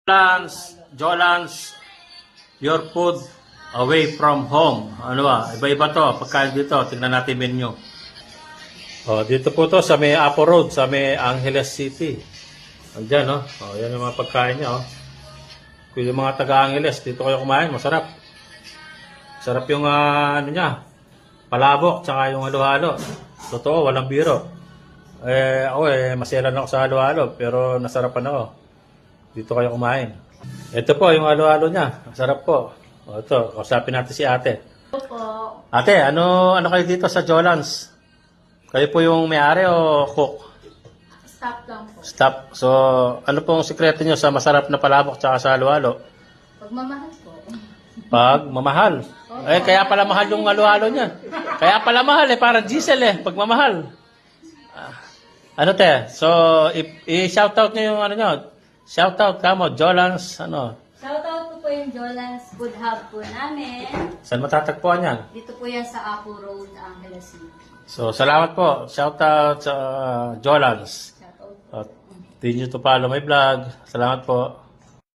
Jolans, your food away from home. Ano ba? Iba-iba to. Pagkain dito. Tingnan natin menu. Dito po to sa may Apo Road, sa may Angeles City. Andiyan, no? Yan yung mga pagkain niya, Kung yung mga taga-Angeles, dito kayo kumain. Masarap. Sarap yung, ano niya, palabok, tsaka yung halo-halo. Totoo, walang biro. Ako maselan ako sa halo-halo, pero nasarapan ako. Dito kayo kumain. Ito po, yung halo-halo niya. Masarap po. Ito, kausapin natin si ate. Opo. Ate, ano kayo dito sa Jolans? Kayo po yung may-ari o cook? Stop lang po. Stop. So, ano pong sikreto nyo sa masarap na palabok tsaka sa halo-halo? Pagmamahal po. Pagmamahal. Kaya pala mahal yung halo-halo niya. Kaya pala mahal parang diesel pagmamahal. Ano te? So, i-shoutout nyo yung ano nyo. Shoutout kamo, Jolans, Shoutout po yung Jolans Food Hub po namin. Saan matatagpuan yan? Dito po yan sa Apo Road, Angeles City. So, salamat po. Shoutout sa Jolans. Shoutout. At hindi nyo to follow my vlog. Salamat po.